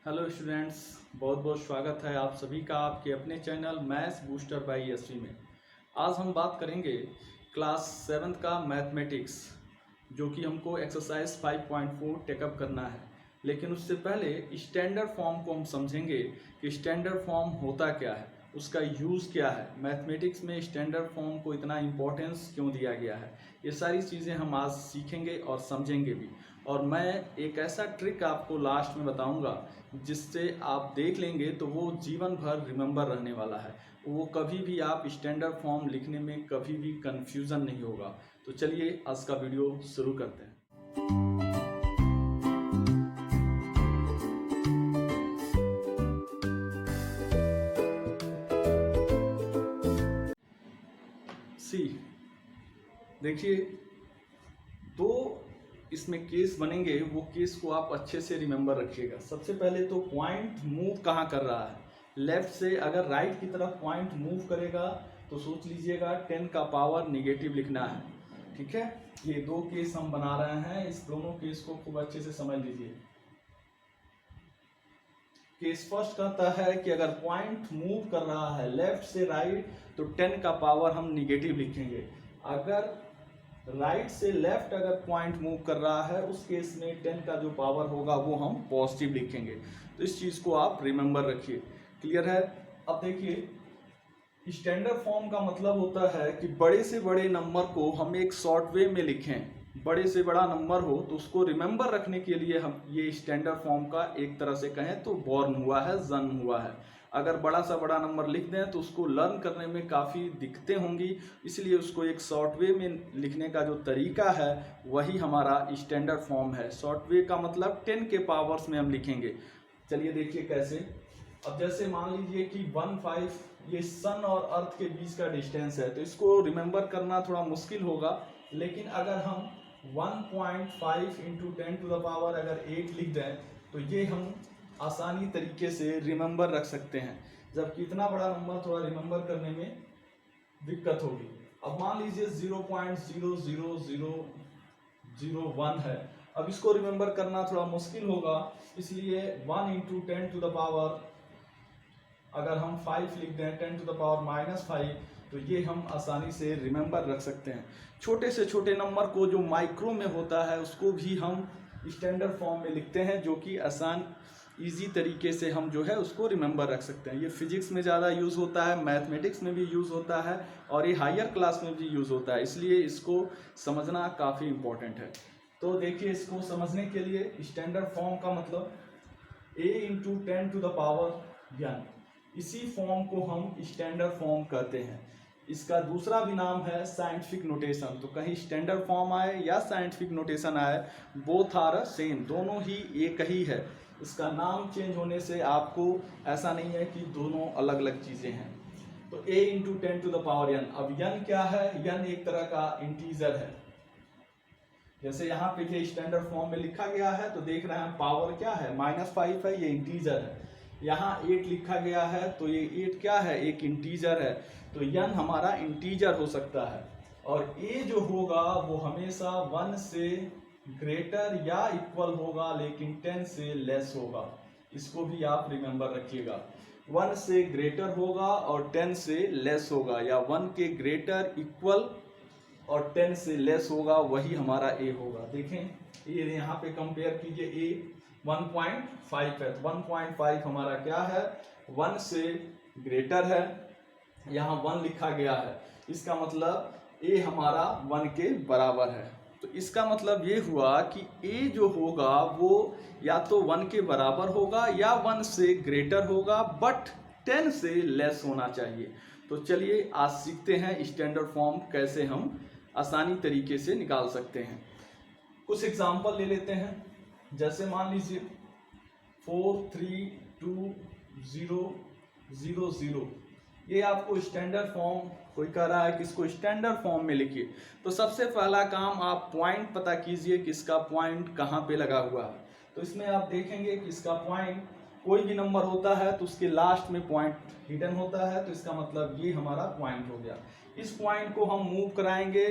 Hello students, बहुत बहुत स्वागत है आप सभी का आपके अपने channel maths booster by Yashvi में। आज हम बात करेंगे क्लास 7th का मैथमेटिक्स, जो कि हमको एक्सरसाइज 5.4 टेकअप करना है। लेकिन उससे पहले स्टैंडर्ड फॉर्म को हम समझेंगे कि स्टैंडर्ड फॉर्म होता क्या है, उसका यूज़ क्या है, मैथमेटिक्स में स्टैंडर्ड फॉर्म को इतना इम्पोर्टेंस क्यों दिया गया है। ये सारी चीज़ें हम आज सीखेंगे और समझेंगे भी। और मैं एक ऐसा ट्रिक आपको लास्ट में बताऊंगा जिससे आप देख लेंगे तो वो जीवन भर रिमेंबर रहने वाला है। वो कभी भी आप स्टैंडर्ड फॉर्म लिखने में कभी भी कंफ्यूजन नहीं होगा। तो चलिए आज का वीडियो शुरू करते हैं। सी देखिए, दो इसमें केस बनेंगे, वो केस को आप अच्छे से रिमेंबर रखिएगा। सबसे पहले तो पॉइंट मूव कहाँ कर रहा है, लेफ्ट से अगर राइट की तरफ पॉइंट मूव करेगा तो सोच लीजिएगा 10 का पावर निगेटिव लिखना है। ठीक है, ये दो केस हम बना रहे हैं, इस दोनों केस को खूब अच्छे से समझ लीजिए। केस फर्स्ट कहता है कि अगर पॉइंट मूव कर रहा है लेफ्ट से राइट तो 10 का पावर हम निगेटिव लिखेंगे। अगर राइट से लेफ्ट अगर पॉइंट मूव कर रहा है उस केस में 10 का जो पावर होगा वो हम पॉजिटिव लिखेंगे। तो इस चीज़ को आप रिमेंबर रखिए। क्लियर है? अब देखिए, स्टैंडर्ड फॉर्म का मतलब होता है कि बड़े से बड़े नंबर को हम एक शॉर्ट वे में लिखें। बड़े से बड़ा नंबर हो तो उसको रिमेंबर रखने के लिए हम ये स्टैंडर्ड फॉर्म का एक तरह से कहें तो बॉर्न हुआ है, जन्म हुआ है। अगर बड़ा सा बड़ा नंबर लिख दें तो उसको लर्न करने में काफ़ी दिक्कतें होंगी, इसलिए उसको एक शॉर्ट वे में लिखने का जो तरीका है वही हमारा स्टैंडर्ड फॉर्म है। शॉर्ट वे का मतलब 10 के पावर्स में हम लिखेंगे। चलिए देखिए कैसे। अब जैसे मान लीजिए कि 1.5 ये सन और अर्थ के बीच का डिस्टेंस है, तो इसको रिमेंबर करना थोड़ा मुश्किल होगा। लेकिन अगर हम 1.5 इंटू 10 to the power अगर 8 लिख दें तो ये हम आसानी तरीके से रिमेंबर रख सकते हैं, जबकि इतना बड़ा नंबर थोड़ा रिमेंबर करने में दिक्कत होगी। अब मान लीजिए 0.00001 है, अब इसको रिमेंबर करना थोड़ा मुश्किल होगा, इसलिए 1 इंटू 10 to the power अगर हम 5 लिख दें 10 to the power-5 तो ये हम आसानी से रिमेंबर रख सकते हैं। छोटे से छोटे नंबर को जो माइक्रो में होता है उसको भी हम स्टैंडर्ड फॉर्म में लिखते हैं, जो कि आसान इजी तरीके से हम जो है उसको रिमेंबर रख सकते हैं। ये फिजिक्स में ज़्यादा यूज़ होता है, मैथमेटिक्स में भी यूज़ होता है और ये हायर क्लास में भी यूज़ होता है, इसलिए इसको समझना काफ़ी इम्पोर्टेंट है। तो देखिए, इसको समझने के लिए स्टैंडर्ड फॉर्म का मतलब a into 10 to the power n, इसी फॉर्म को हम स्टैंडर्ड फॉर्म कहते हैं। इसका दूसरा भी नाम है साइंटिफिक नोटेशन। तो कहीं स्टैंडर्ड फॉर्म आए या साइंटिफिक नोटेशन आए, बोथ आर सेम, दोनों ही एक ही है। इसका नाम चेंज होने से आपको ऐसा नहीं है कि दोनों अलग अलग चीज़ें हैं। तो a into 10 to the power n, अब n क्या है? n एक तरह का इंटीजर है। जैसे यहाँ पे ये स्टैंडर्ड फॉर्म में लिखा गया है तो देख रहे हैं पावर क्या है, -5 है, ये इंटीजर है। यहाँ 8 लिखा गया है तो ये 8 क्या है, एक इंटीजर है। तो n हमारा इंटीजर हो सकता है और a जो होगा वो हमेशा 1 से ग्रेटर या इक्वल होगा, लेकिन 10 से लेस होगा। इसको भी आप रिमेंबर रखिएगा। 1 से ग्रेटर होगा और 10 से लेस होगा, या 1 के ग्रेटर, इक्वल और 10 से लेस होगा, वही हमारा a होगा। देखें ये यहाँ पे कंपेयर कीजिए, a 1.5 है तो 1.5 हमारा क्या है, 1 से ग्रेटर है, यहाँ 1 लिखा गया है, इसका मतलब a हमारा 1 के बराबर है। तो इसका मतलब ये हुआ कि a जो होगा वो या तो 1 के बराबर होगा या 1 से ग्रेटर होगा, बट 10 से लेस होना चाहिए। तो चलिए आज सीखते हैं स्टैंडर्ड फॉर्म कैसे हम आसानी तरीके से निकाल सकते हैं। कुछ एग्जाम्पल ले लेते हैं। जैसे मान लीजिए 4320000, ये आपको स्टैंडर्ड फॉर्म, कोई कह रहा है कि इसको स्टैंडर्ड फॉर्म में लिखिए। तो सबसे पहला काम आप पॉइंट पता कीजिए कि इसका पॉइंट कहाँ पे लगा हुआ है। तो इसमें आप देखेंगे कि इसका पॉइंट, कोई भी नंबर होता है तो उसके लास्ट में पॉइंट हिडन होता है, तो इसका मतलब ये हमारा पॉइंट हो गया। इस पॉइंट को हम मूव कराएंगे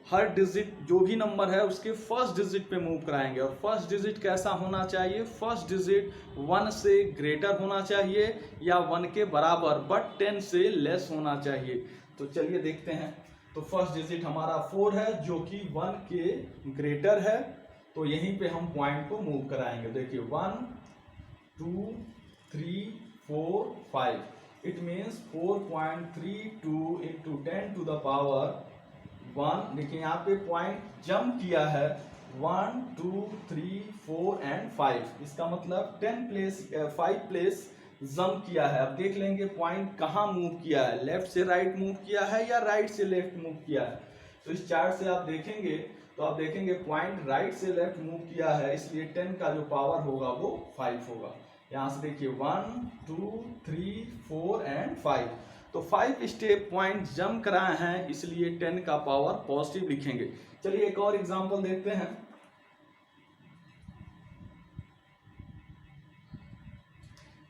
हर डिजिट जो भी नंबर है उसके फर्स्ट डिजिट पे मूव कराएंगे। और फर्स्ट डिजिट कैसा होना चाहिए? फर्स्ट डिजिट 1 से ग्रेटर होना चाहिए या 1 के बराबर, बट 10 से लेस होना चाहिए। तो चलिए देखते हैं। तो फर्स्ट डिजिट हमारा 4 है जो कि 1 के ग्रेटर है, तो यहीं पे हम पॉइंट को मूव कराएंगे। देखिए 1 2 3 4 5, it means 4.32 into 10 to the power 1। देखिए यहाँ पे पॉइंट जंप किया है 1 2 3 4 एंड 5, इसका मतलब 5 प्लेस जंप किया है। अब देख लेंगे पॉइंट कहाँ मूव किया है, लेफ्ट से राइट मूव किया है या राइट से लेफ्ट मूव किया है। तो इस चार्ट से आप देखेंगे तो आप देखेंगे पॉइंट राइट से लेफ्ट मूव किया है, इसलिए 10 का जो पावर होगा वो 5 होगा। यहाँ से देखिए 1 2 3 4 एंड 5, तो 5 स्टेप पॉइंट जंप कराए हैं, इसलिए 10 का पावर पॉजिटिव लिखेंगे। चलिए एक और एग्जांपल देखते हैं।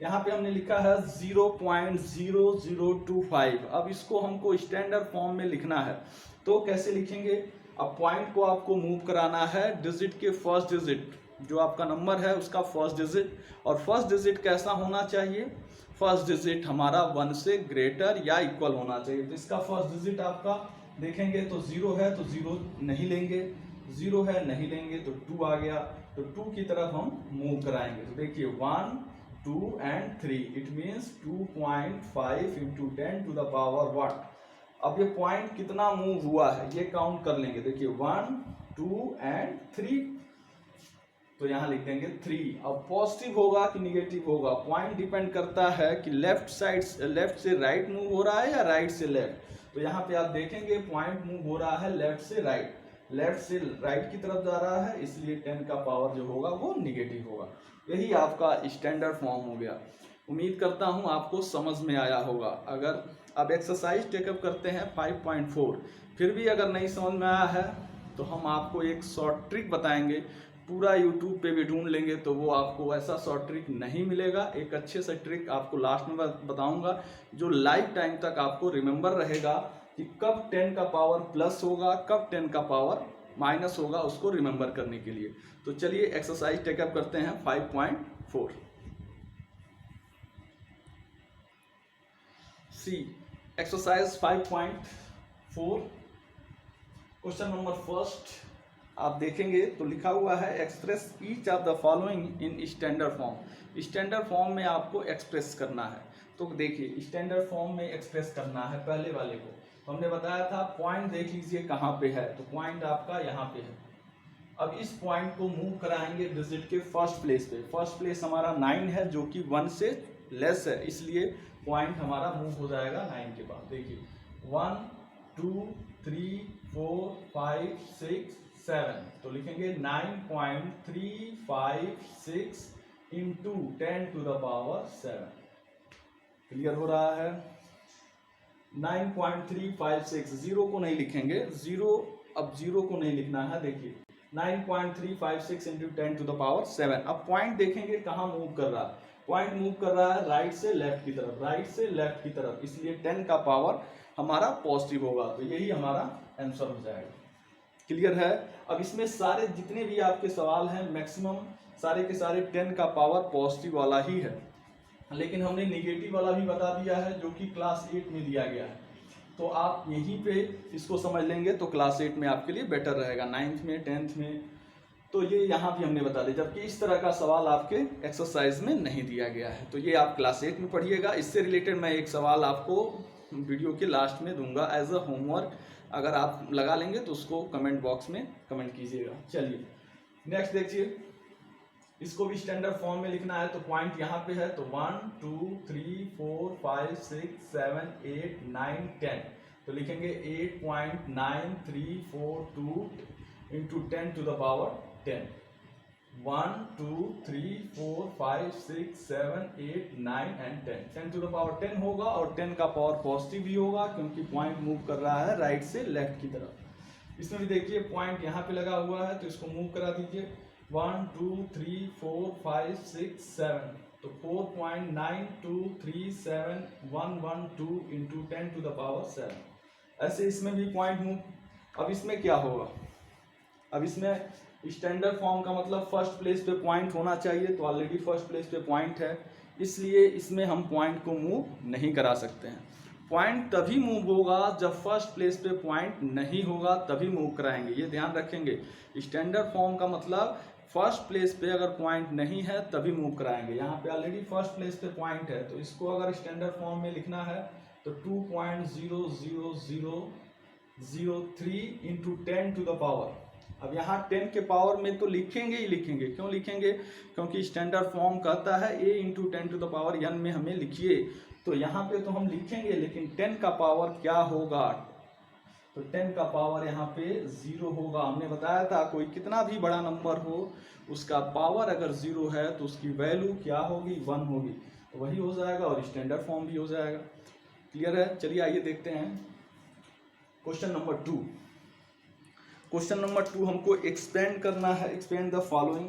यहाँ पे हमने लिखा है 0.0025। अब इसको हमको स्टैंडर्ड फॉर्म में लिखना है, तो कैसे लिखेंगे? अब पॉइंट को आपको मूव कराना है डिजिट के फर्स्ट डिजिट, जो आपका नंबर है उसका फर्स्ट डिजिट, और फर्स्ट डिजिट कैसा होना चाहिए? फर्स्ट डिजिट हमारा 1 से ग्रेटर या इक्वल होना चाहिए। तो इसका फर्स्ट डिजिट आपका देखेंगे तो 0 है, तो 0 नहीं लेंगे, 0 है नहीं लेंगे, तो 2 आ गया, तो 2 की तरफ हम मूव कराएंगे। तो देखिए 1 2 and 3, it means 2.5 into 10 to the power what. अब ये पॉइंट कितना मूव हुआ है ये काउंट कर लेंगे। देखिए 1 2 एंड 3, तो यहां लिख देंगे 3। अब पॉजिटिव होगा कि निगेटिव होगा, पॉइंट डिपेंड करता है कि लेफ्ट से राइट मूव हो रहा है या राइट से लेफ्ट। तो यहाँ पे आप देखेंगे पॉइंट मूव हो रहा है लेफ्ट से राइट, लेफ्ट से राइट की तरफ जा रहा है, इसलिए 10 का पावर जो होगा वो निगेटिव होगा। यही आपका स्टैंडर्ड फॉर्म हो गया। उम्मीद करता हूँ आपको समझ में आया होगा। अगर अब एक्सरसाइज टेकअप करते हैं 5.4, फिर भी अगर नहीं समझ में आया है तो हम आपको एक शॉर्ट ट्रिक बताएंगे। पूरा यूट्यूब पे भी ढूंढ लेंगे तो वो आपको ऐसा शॉर्ट ट्रिक नहीं मिलेगा। एक अच्छे से ट्रिक आपको लास्ट में बताऊंगा जो लाइफ टाइम तक आपको रिमेंबर रहेगा कि कब 10 का पावर प्लस होगा, कब 10 का पावर माइनस होगा, उसको रिमेंबर करने के लिए। तो चलिए एक्सरसाइज टेकअप करते हैं 5.4। सी एक्सरसाइज 5.4, क्वेश्चन नंबर फर्स्ट आप देखेंगे तो लिखा हुआ है express each of the following in standard form. Standard form में आपको एक्सप्रेस करना है। तो देखिए स्टैंडर्ड फॉर्म में एक्सप्रेस करना है पहले वाले को, तो हमने बताया था पॉइंट देख लीजिए कहाँ पे है, तो पॉइंट आपका यहाँ पे है। अब इस पॉइंट को मूव कराएंगे डिजिट के फर्स्ट प्लेस पे। फर्स्ट प्लेस हमारा 9 है जो कि 1 से लेस है, इसलिए पॉइंट हमारा मूव हो जाएगा 9 के बाद। देखिए 1 2 3 4 5 6 7, तो लिखेंगे 9.356 into 10 to the power 7। Clear हो रहा है? 9.356, जीरो को नहीं लिखेंगे, अब जीरो को नहीं लिखना है। देखिए 9.356 इंटू 10 टू द पावर 7। अब पॉइंट देखेंगे कहाँ मूव कर रहा है, पॉइंट मूव कर रहा है राइट से लेफ्ट की तरफ, राइट से लेफ्ट की तरफ, इसलिए 10 का पावर हमारा पॉजिटिव होगा। तो यही हमारा आंसर हो जाएगा। क्लियर है? अब इसमें सारे जितने भी आपके सवाल हैं मैक्सिमम सारे के सारे 10 का पावर पॉजिटिव वाला ही है, लेकिन हमने निगेटिव वाला भी बता दिया है जो कि क्लास 8 में दिया गया है। तो आप यहीं पे इसको समझ लेंगे तो क्लास 8 में आपके लिए बेटर रहेगा, 9th में 10th में। तो ये यहाँ भी हमने बता दिया, जबकि इस तरह का सवाल आपके एक्सरसाइज में नहीं दिया गया है। तो ये आप क्लास 8 में पढ़िएगा। इससे रिलेटेड मैं एक सवाल आपको वीडियो के लास्ट में दूंगा एज अ होमवर्क, अगर आप लगा लेंगे तो उसको कमेंट बॉक्स में कमेंट कीजिएगा। चलिए नेक्स्ट देखिए, इसको भी स्टैंडर्ड फॉर्म में लिखना है। तो पॉइंट यहाँ पे है, तो 1 2 3 4 5 6 7 8 9 10, तो लिखेंगे 8.9342 into 10 to the power 10। 1 2 3 4 5 6 7 8 9 and 10, 10 to the power 10 होगा, और 10 का पावर पॉजिटिव भी होगा क्योंकि पॉइंट मूव कर रहा है राइट से लेफ्ट की तरफ। इसमें भी देखिए पॉइंट यहाँ पे लगा हुआ है, तो इसको मूव करा दीजिए। 1 2 3 4 5 6 7, तो 4.9237 112 इंटू 10 टू द पावर 7। ऐसे इसमें भी पॉइंट मूव अब इसमें क्या होगा, अब इसमें स्टैंडर्ड फॉर्म का मतलब फर्स्ट प्लेस पे पॉइंट होना चाहिए, तो ऑलरेडी फर्स्ट प्लेस पे पॉइंट है, इसलिए इसमें हम पॉइंट को मूव नहीं करा सकते हैं। पॉइंट तभी मूव होगा जब फर्स्ट प्लेस पे पॉइंट नहीं होगा, तभी मूव कराएंगे, ये ध्यान रखेंगे। स्टैंडर्ड फॉर्म का मतलब फर्स्ट प्लेस पे अगर पॉइंट नहीं है तभी मूव कराएंगे। यहाँ पे ऑलरेडी फर्स्ट प्लेस पे पॉइंट है, तो इसको अगर स्टैंडर्ड फॉर्म में लिखना है तो 2.00003 इंटू 10 टू द पावर। अब यहाँ 10 के पावर में तो लिखेंगे ही लिखेंगे, क्यों लिखेंगे, क्योंकि स्टैंडर्ड फॉर्म कहता है a into 10 to the power n में हमें लिखिए, तो यहाँ पे तो हम लिखेंगे, लेकिन 10 का पावर क्या होगा, तो 10 का पावर यहाँ पे 0 होगा। हमने बताया था कोई कितना भी बड़ा नंबर हो उसका पावर अगर 0 है तो उसकी वैल्यू क्या होगी, 1 होगी, तो वही हो जाएगा और स्टैंडर्ड फॉर्म भी हो जाएगा। क्लियर है? चलिए आइए देखते हैं क्वेश्चन नंबर 2। क्वेश्चन नंबर 2 हमको एक्सपेंड करना है, एक्सपेंड द फॉलोइंग,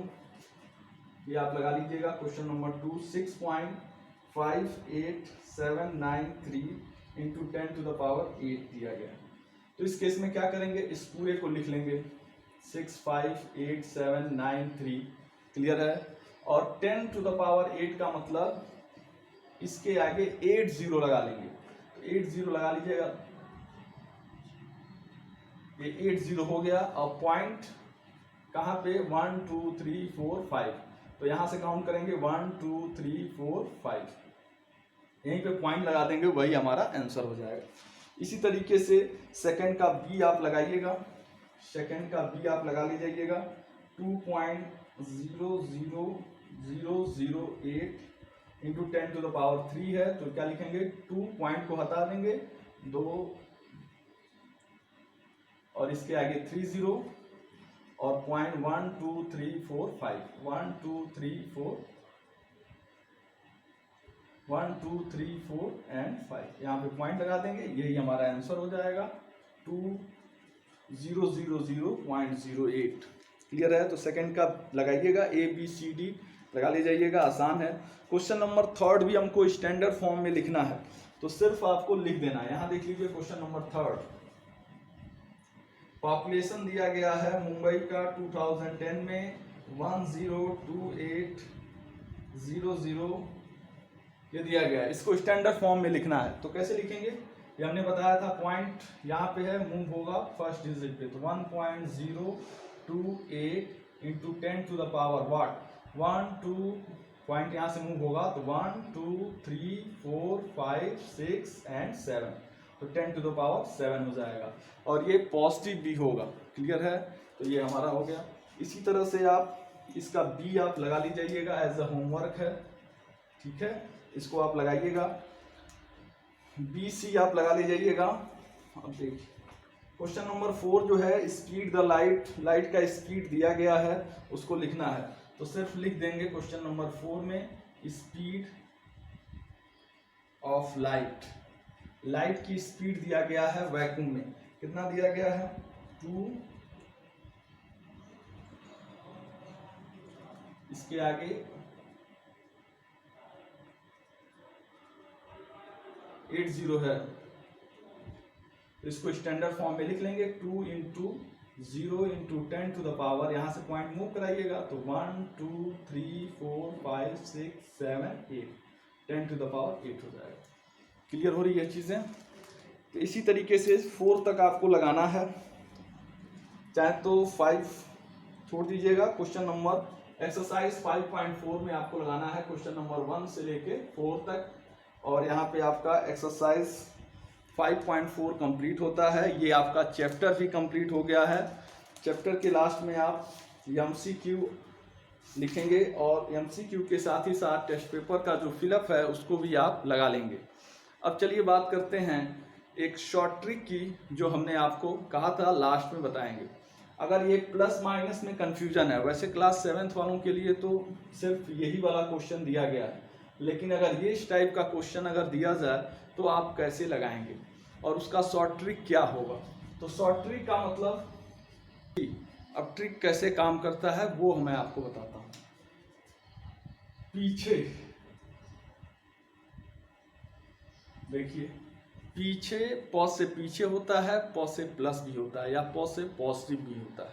ये आप लगा लीजिएगा। Question number 2 6.58793 into 10 to the power 8 दिया गया है। तो इस केस में क्या करेंगे, इस पूरे को लिख लेंगे 65793। क्लियर है? और 10 टू द पावर 8 का मतलब इसके आगे 8 जीरो लगा लेंगे, तो 8 जीरो लगा लीजिएगा, ये 8 जीरो हो गया। और पॉइंट कहाँ पे, 1 2 3 4 5, तो यहां से काउंट करेंगे 1 2 3 4 5, यहीं पे पॉइंट लगा देंगे, वही हमारा आंसर हो जाएगा। इसी तरीके से सेकंड का बी आप लगाइएगा, सेकंड का बी आप लगा लीजिएगा 2.00008 इंटू 10 टू द पावर 3 है, तो क्या लिखेंगे, 2 पॉइंट को हटा देंगे, 2 और इसके आगे 3 जीरो और पॉइंट 1 2 3 4 5, 1 2 3 4 1 2 3 4 एंड 5, यहाँ पे पॉइंट लगा देंगे, यही हमारा आंसर हो जाएगा 2000.08। क्लियर है? तो सेकंड का लगाइएगा, ए बी सी डी लगा ले जाइएगा, आसान है। क्वेश्चन नंबर 3 भी हमको स्टैंडर्ड फॉर्म में लिखना है, तो सिर्फ आपको लिख देना है। यहाँ देख लीजिए क्वेश्चन नंबर 3, पॉपुलेशन दिया गया है मुंबई का 2010 में 102800, ये दिया गया है, इसको स्टैंडर्ड फॉर्म में लिखना है। तो कैसे लिखेंगे, ये हमने बताया था, पॉइंट यहाँ पे है, मूव होगा फर्स्ट डिजिट पे, तो 1.028 into 10 to the power what, 1 2 point यहाँ से मूव होगा, तो 1 2 3 4 5 6 एंड 7, तो 10 टू द पावर 7 हो जाएगा, और ये पॉजिटिव भी होगा। क्लियर है? तो ये हमारा हो गया। इसी तरह से आप इसका बी आप लगा लीजिएगा, एज अ होमवर्क है, ठीक है, इसको आप लगाइएगा, बी सी आप लगा लीजिएगा। अब देखिए क्वेश्चन नंबर 4 जो है, स्पीड द लाइट, लाइट का स्पीड दिया गया है, उसको लिखना है, तो सिर्फ लिख देंगे क्वेश्चन नंबर 4 में स्पीड ऑफ लाइट, लाइट की स्पीड दिया गया है वैक्यूम में, कितना दिया गया है, 2, इसके आगे 80 है, तो इसको स्टैंडर्ड फॉर्म में लिख लेंगे, 2 into 0 into 10 to the power, यहाँ से पॉइंट मूव कराइएगा, तो 1 2 3 4 5 6 7 8, 10 टू द पावर 8 हो जाएगा। क्लियर हो रही है चीज़ें? तो इसी तरीके से 4 तक आपको लगाना है, चाहे तो 5 छोड़ दीजिएगा। क्वेश्चन नंबर एक्सरसाइज 5.4 में आपको लगाना है क्वेश्चन नंबर 1 से लेके 4 तक, और यहाँ पे आपका एक्सरसाइज 5.4 कंप्लीट होता है। ये आपका चैप्टर भी कंप्लीट हो गया है। चैप्टर के लास्ट में आप MCQ लिखेंगे, और MCQ के साथ ही साथ टेस्ट पेपर का जो फिलअप है उसको भी आप लगा लेंगे। अब चलिए बात करते हैं एक शॉर्ट ट्रिक की, जो हमने आपको कहा था लास्ट में बताएंगे। अगर ये प्लस माइनस में कंफ्यूजन है, वैसे क्लास 7th वालों के लिए तो सिर्फ यही वाला क्वेश्चन दिया गया है, लेकिन अगर ये इस टाइप का क्वेश्चन अगर दिया जाए तो आप कैसे लगाएंगे और उसका शॉर्ट ट्रिक क्या होगा। तो शॉर्ट ट्रिक का मतलब, अब ट्रिक कैसे काम करता है वो मैं आपको बताता हूँ। पीछे देखिए, पीछे पॉज से पीछे होता है, पॉज से प्लस भी होता है या पॉज से पॉजिटिव भी होता है।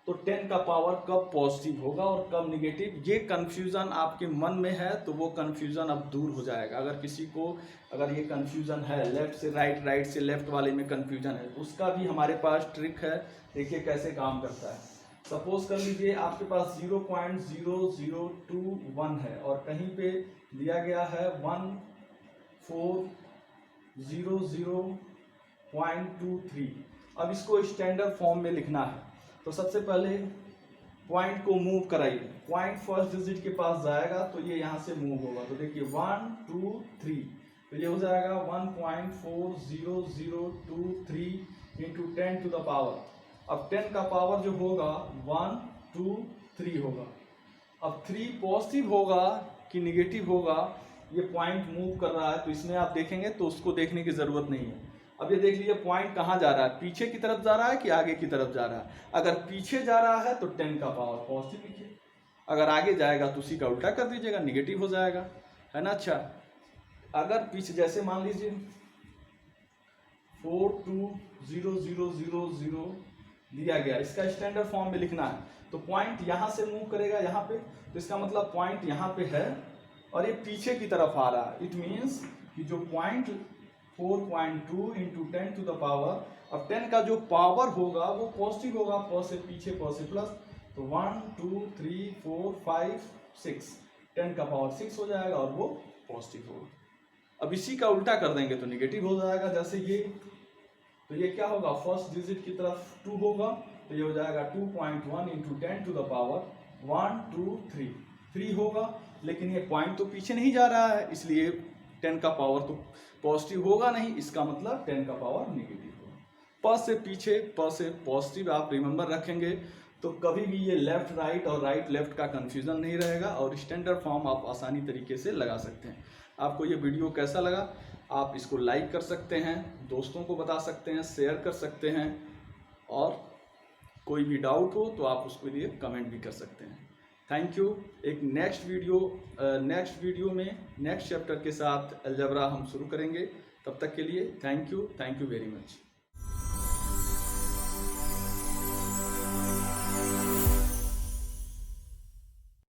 तो 10 का पावर कब पॉजिटिव होगा और कब निगेटिव, ये कन्फ्यूज़न आपके मन में है तो वो कन्फ्यूज़न अब दूर हो जाएगा। अगर किसी को अगर ये कन्फ्यूज़न है, लेफ्ट से राइट, राइट से लेफ्ट वाले में कन्फ्यूज़न है, तो उसका भी हमारे पास ट्रिक है। देखिए कैसे काम करता है। सपोज कर लीजिए आपके पास 0.0021 है और कहीं पे दिया गया है 1400.23। अब इसको स्टैंडर्ड फॉर्म में लिखना है तो सबसे पहले पॉइंट को मूव कराइए। पॉइंट फर्स्ट डिजिट के पास जाएगा तो ये यहाँ से मूव होगा। तो देखिए 1 2 3, तो ये हो जाएगा 1.40023 इंटू 10 टू द पावर। अब 10 का पावर जो होगा 1 2 3 होगा। अब 3 पॉजिटिव होगा कि निगेटिव होगा, ये पॉइंट मूव कर रहा है तो इसमें आप देखेंगे तो उसको देखने की ज़रूरत नहीं है। अब ये देख लीजिए पॉइंट कहाँ जा रहा है, पीछे की तरफ जा रहा है कि आगे की तरफ जा रहा है। अगर पीछे जा रहा है तो 10 का पावर पॉजिटिव लिखिए, अगर आगे जाएगा तो उसी का उल्टा कर दीजिएगा, निगेटिव हो जाएगा, है ना। अच्छा, अगर पीछे जैसे मान लीजिए 420000 दिया गया, इसका स्टैंडर्ड फॉर्म में लिखना है तो पॉइंट यहाँ से मूव करेगा यहाँ पे, तो इसका मतलब पॉइंट यहाँ पे है और ये पीछे की तरफ आ रहा है। इट मीन्स कि जो point 4.2 into 10 to the power, अब 10 का जो पावर होगा वो पॉजिटिव होगा, पॉज से पीछे पॉज से प्लस, तो 1 2 3 4 5 6, 10 का पावर 6 हो जाएगा और वो पॉजिटिव होगा। अब इसी का उल्टा कर देंगे तो निगेटिव हो जाएगा। जैसे ये, तो ये क्या होगा, फर्स्ट डिजिट की तरफ 2 होगा तो ये हो जाएगा 2.1 इंटू 10 टू द पावर 1 2 3, 3 होगा। लेकिन ये पॉइंट तो पीछे नहीं जा रहा है इसलिए 10 का पावर तो पॉजिटिव होगा नहीं, इसका मतलब 10 का पावर नेगेटिव होगा। प से पीछे प से पॉजिटिव आप रिमेंबर रखेंगे तो कभी भी ये लेफ्ट राइट और राइट लेफ्ट का कंफ्यूजन नहीं रहेगा और स्टैंडर्ड फॉर्म आप आसानी तरीके से लगा सकते हैं। आपको ये वीडियो कैसा लगा, आप इसको लाइक कर सकते हैं, दोस्तों को बता सकते हैं, शेयर कर सकते हैं और कोई भी डाउट हो तो आप उसके लिए कमेंट भी कर सकते हैं। Thank you. एक नेक्स्ट वीडियो में नेक्स्ट चैप्टर के साथ अलजेब्रा हम शुरू करेंगे। तब तक के लिए थैंक यू वेरी मच।